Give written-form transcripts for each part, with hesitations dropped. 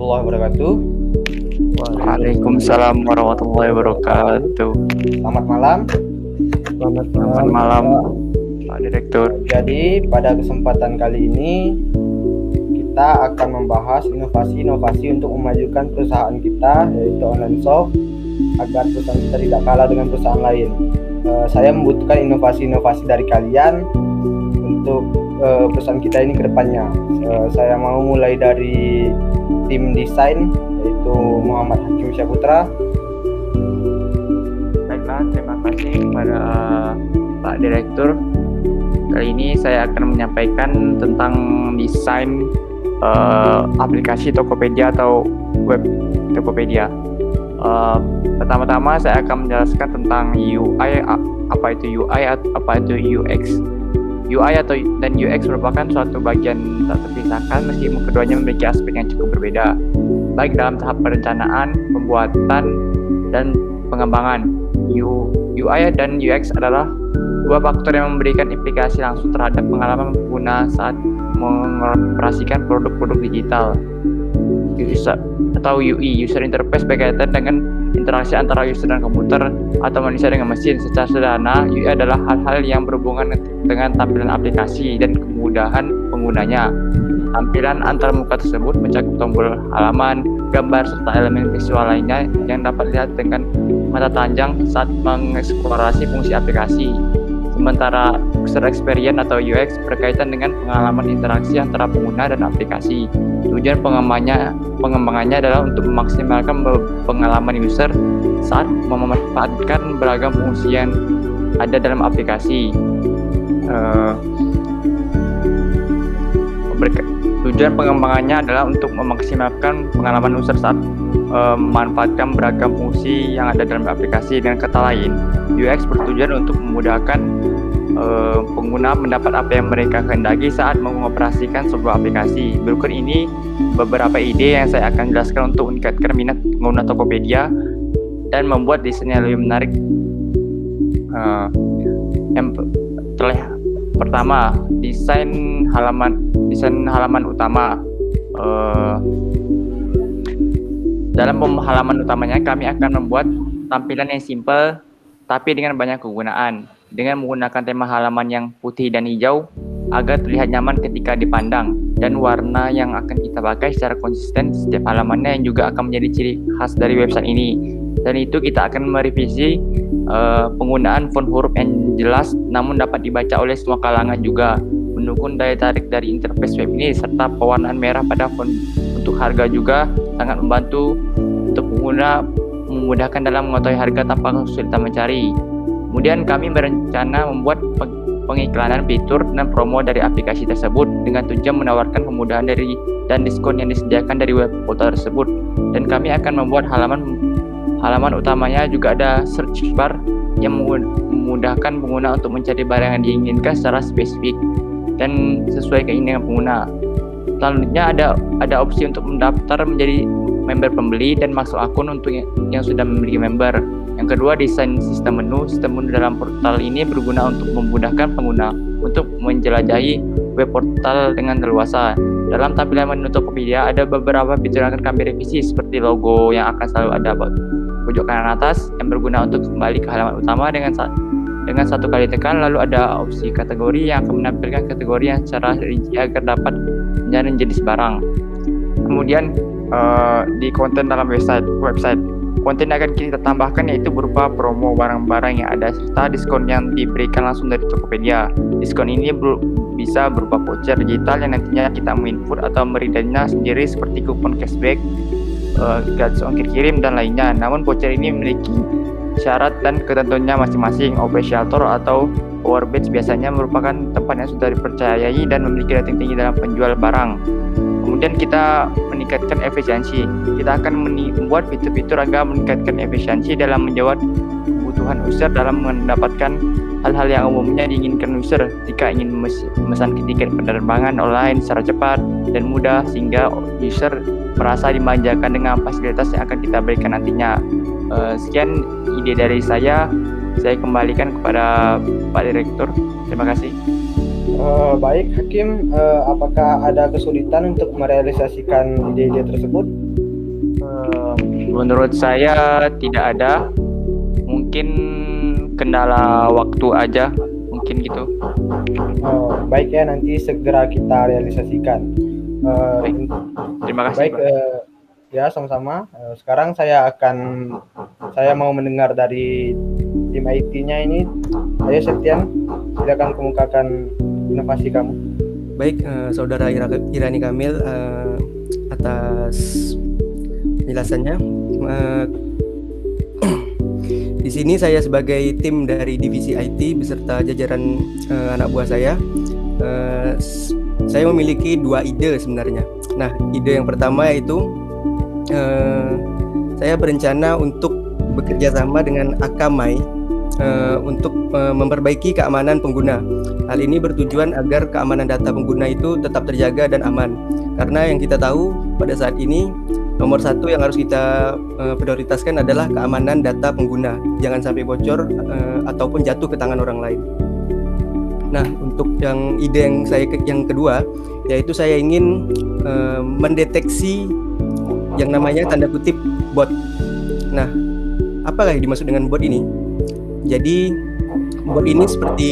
warahmatullahi wabarakatuh. Waalaikumsalam warahmatullahi wabarakatuh. Selamat malam. Selamat malam, Pak Direktur. Jadi pada kesempatan kali ini kita akan membahas inovasi-inovasi untuk memajukan perusahaan kita, yaitu online shop, agar perusahaan kita tidak kalah dengan perusahaan lain. Saya membutuhkan inovasi-inovasi dari kalian untuk perusahaan kita ini ke depannya. Saya mau mulai dari tim desain, yaitu Muhammad Hakim Syaputra. Baiklah, terima kasih kepada Pak Direktur. Kali ini saya akan menyampaikan tentang desain aplikasi Tokopedia atau web Tokopedia. Pertama-tama saya akan menjelaskan tentang UI, apa itu UI, apa itu UX. UI dan UX merupakan suatu bagian tak terpisahkan meskipun keduanya memiliki aspek yang cukup berbeda, baik dalam tahap perencanaan, pembuatan, dan pengembangan. UI dan UX adalah dua faktor yang memberikan implikasi langsung terhadap pengalaman pengguna saat mengoperasikan produk-produk digital. Atau UI, User Interface, berkaitan dengan interaksi antara user dan komputer atau manusia dengan mesin. Secara sederhana, UI adalah hal-hal yang berhubungan dengan tampilan aplikasi dan kemudahan penggunanya. Tampilan antar muka tersebut mencakup tombol halaman, gambar, serta elemen visual lainnya yang dapat dilihat dengan mata telanjang saat mengeksplorasi fungsi aplikasi. Sementara User Experience atau UX berkaitan dengan pengalaman interaksi antara pengguna dan aplikasi. Tujuan pengembangannya adalah untuk memaksimalkan pengalaman user saat memanfaatkan beragam fungsi yang ada dalam aplikasi. Tujuan pengembangannya adalah untuk memaksimalkan pengalaman user saat memanfaatkan beragam fungsi yang ada dalam aplikasi. Dengan kata lain, UX bertujuan untuk memudahkan pengguna mendapat apa yang mereka kehendaki saat mengoperasikan sebuah aplikasi. Berikut ini beberapa ide yang saya akan jelaskan untuk meningkatkan minat pengguna Tokopedia dan membuat desainnya lebih menarik. Pertama, desain halaman utama. Dalam halaman utamanya kami akan membuat tampilan yang simpel tapi dengan banyak kegunaan, dengan menggunakan tema halaman yang putih dan hijau agar terlihat nyaman ketika dipandang, dan warna yang akan kita pakai secara konsisten setiap halamannya yang juga akan menjadi ciri khas dari website ini. Dan itu kita akan merevisi penggunaan font huruf yang jelas namun dapat dibaca oleh semua kalangan, juga mendukung daya tarik dari interface web ini, serta pewarnaan merah pada font untuk harga juga sangat membantu untuk pengguna, memudahkan dalam mengetahui harga tanpa kesulitan mencari. Kemudian kami berencana membuat pengiklanan fitur dan promo dari aplikasi tersebut dengan tujuan menawarkan kemudahan dan diskon yang disediakan dari web portal tersebut. Dan kami akan membuat halaman utamanya juga ada search bar yang memudahkan pengguna untuk mencari barang yang diinginkan secara spesifik dan sesuai keinginan pengguna. Selanjutnya ada opsi untuk mendaftar menjadi member pembeli dan masuk akun untuk yang sudah memiliki member. Yang kedua, desain sistem menu. Sistem menu dalam portal ini berguna untuk memudahkan pengguna untuk menjelajahi web portal dengan leluasa. Dalam tampilan menu Tokopedia ada beberapa fitur yang akan kami revisi, seperti logo yang akan selalu ada pojok kanan atas yang berguna untuk kembali ke halaman utama dengan satu kali tekan. Lalu ada opsi kategori yang akan menampilkan kategori yang secara rinci agar dapat menjadi jenis barang. Kemudian di konten dalam website, konten yang akan kita tambahkan yaitu berupa promo barang-barang yang ada serta diskon yang diberikan langsung dari Tokopedia. Diskon ini bisa berupa voucher digital yang nantinya kita menginput atau meredeemnya sendiri, seperti kupon cashback, gratis ongkir kirim, dan lainnya. Namun voucher ini memiliki syarat dan ketentuannya masing-masing. Operator atau power badge biasanya merupakan tempat yang sudah dipercayai dan memiliki rating tinggi dalam penjual barang. Kemudian kita meningkatkan efisiensi. Kita akan membuat fitur-fitur agar meningkatkan efisiensi dalam menjawab kebutuhan user dalam mendapatkan hal-hal yang umumnya diinginkan user jika ingin memesan tiket penerbangan online secara cepat dan mudah, sehingga user merasa dimanjakan dengan fasilitas yang akan kita berikan nantinya. Sekian ide dari saya kembalikan kepada Pak Direktur. Terima kasih. Baik Hakim, apakah ada kesulitan untuk merealisasikan ide-ide tersebut? Menurut saya tidak ada. Mungkin kendala waktu aja, mungkin gitu. Oh, baik ya, nanti segera kita realisasikan. Baik. Terima kasih, Baik, Pak. ya sama-sama. Sekarang saya mau mendengar dari tim IT-nya ini. Ayo Septian, silakan kemukakan inovasi kamu. Baik, Saudara Irani Kamil, atas penjelasannya. Di sini saya sebagai tim dari divisi IT beserta jajaran anak buah saya memiliki 2 ide sebenarnya. Nah, ide yang pertama yaitu saya berencana untuk bekerja sama dengan Akamai untuk memperbaiki keamanan pengguna. Hal ini bertujuan agar keamanan data pengguna itu tetap terjaga dan aman. Karena yang kita tahu pada saat ini nomor 1 yang harus kita prioritaskan adalah keamanan data pengguna. Jangan sampai bocor ataupun jatuh ke tangan orang lain. Nah, untuk ide yang kedua, yaitu saya ingin mendeteksi yang namanya tanda kutip bot. Nah, apakah yang dimaksud dengan bot ini? Jadi bot ini seperti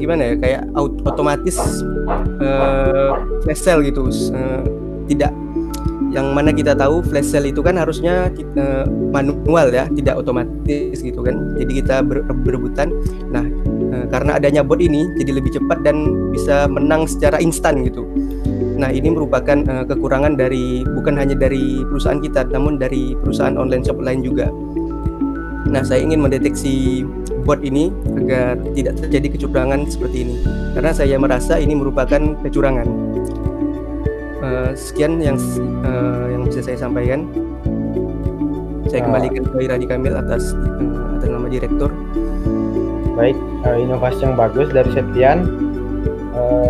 gimana ya, kayak otomatis flash sale gitu. Tidak, yang mana kita tahu flash sale itu kan harusnya manual ya, tidak otomatis gitu kan. Jadi kita berebutan. Nah, karena adanya bot ini jadi lebih cepat dan bisa menang secara instan gitu. Nah, ini merupakan kekurangan bukan hanya dari perusahaan kita, namun dari perusahaan online shop lain juga. Nah, saya ingin mendeteksi bot ini agar tidak terjadi kecurangan seperti ini. Karena saya merasa ini merupakan kecurangan. Sekian yang bisa saya sampaikan. Saya kembalikan ke Irani Kamil atas nama direktur. Baik, inovasi yang bagus dari Septian.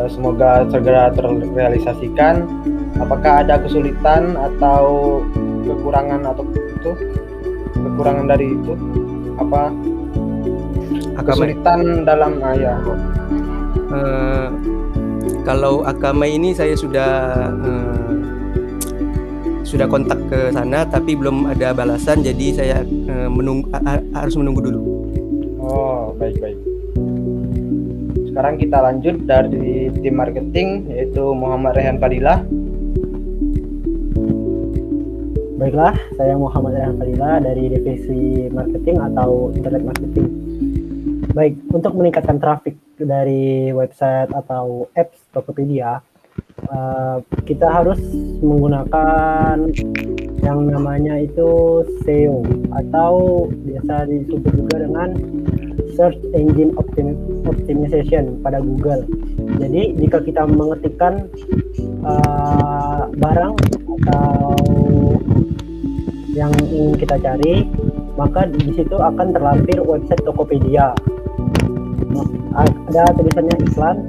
Semoga segera terrealisasikan. Apakah ada kesulitan atau kekurangan dari itu? Apa kesulitan dalam kalau Akamai ini saya sudah kontak ke sana tapi belum ada balasan, jadi saya harus menunggu dulu. Oh, baik. Sekarang kita lanjut dari tim marketing, yaitu Muhammad Rehan Fadilah. Baiklah, saya Muhammad Rehan Fadilah dari divisi marketing atau internet marketing. Baik, untuk meningkatkan traffic dari website atau apps Tokopedia, kita harus menggunakan yang namanya itu SEO atau biasa disebut juga dengan Search Engine Optimization pada Google. Jadi jika kita mengetikkan barang atau yang ingin kita cari, maka di situ akan terlampir website Tokopedia. Ada tulisannya iklan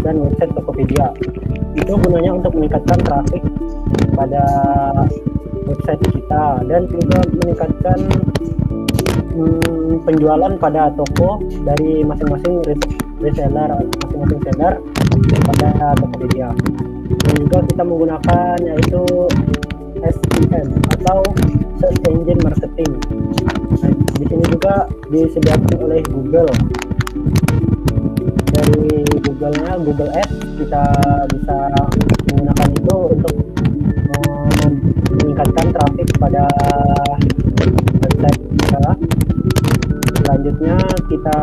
dan website Tokopedia. Itu gunanya untuk meningkatkan traffic pada website kita dan juga meningkatkan penjualan pada toko dari masing-masing reseller, masing-masing seller pada Tokopedia. Dan juga kita menggunakan yaitu SEM atau Search Engine Marketing. Nah, di sini juga disediakan oleh Google. Dari Google-nya, Google Ads, kita bisa menggunakan itu untuk meningkatkan traffic pada website kita. Selanjutnya kita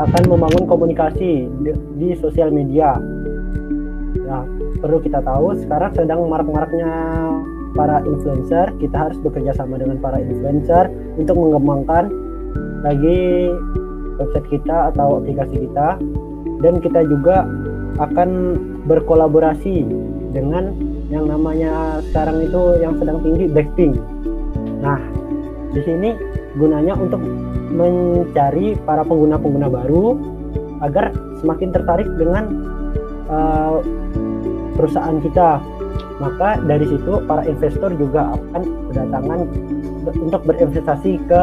akan membangun komunikasi di sosial media. Nah, perlu kita tahu sekarang sedang marak-maraknya para influencer. Kita harus bekerja sama dengan para influencer untuk mengembangkan lagi website kita atau aplikasi kita, dan kita juga akan berkolaborasi dengan yang namanya sekarang itu yang sedang tinggi, Blackpink. Nah, di sini gunanya untuk mencari para pengguna-pengguna baru agar semakin tertarik dengan perusahaan kita. Maka dari situ para investor juga akan berdatangan untuk berinvestasi ke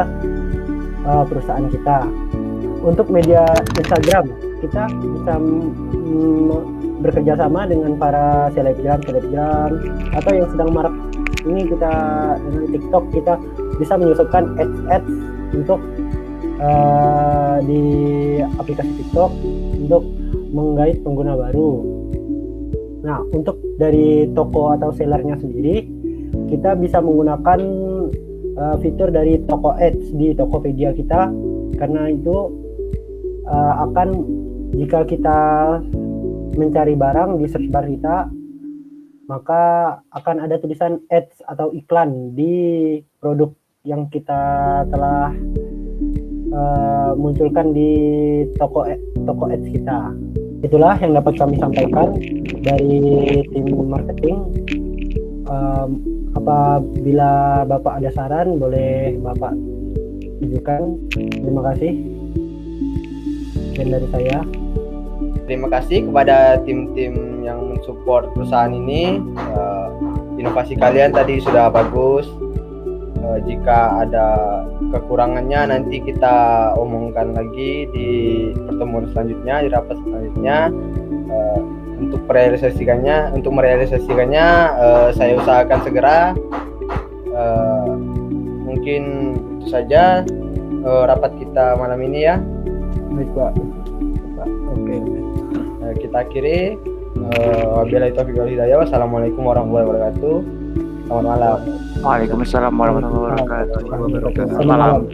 perusahaan kita. Untuk media Instagram, kita bisa bekerja sama dengan para selebgram atau yang sedang marak ini, kita dengan TikTok kita bisa menyusupkan ads untuk di aplikasi TikTok untuk menggait pengguna baru. Nah, untuk dari toko atau sellernya sendiri, kita bisa menggunakan fitur dari toko ads di Tokopedia kita, karena itu akan, jika kita mencari barang di search bar kita, maka akan ada tulisan ads atau iklan di produk yang kita telah munculkan di toko ads kita. Itulah yang dapat kami sampaikan dari tim marketing. Apabila Bapak ada saran, boleh Bapak tunjukkan. Terima kasih. Dan dari saya. Terima kasih kepada tim-tim yang mensupport perusahaan ini. Inovasi kalian tadi sudah bagus. Jika ada kekurangannya nanti kita omongkan lagi di pertemuan selanjutnya, di rapat selanjutnya. Untuk merealisasikannya saya usahakan segera. Mungkin itu saja rapat kita malam ini ya. Baik, Pak. Oke. Kita akhiri. Wabillahi taufiq wal hidayah. Wassalamualaikum warahmatullahi wabarakatuh. Selamat malam. Waalaikumsalam warahmatullahi wabarakatuh. Selamat malam. Malam.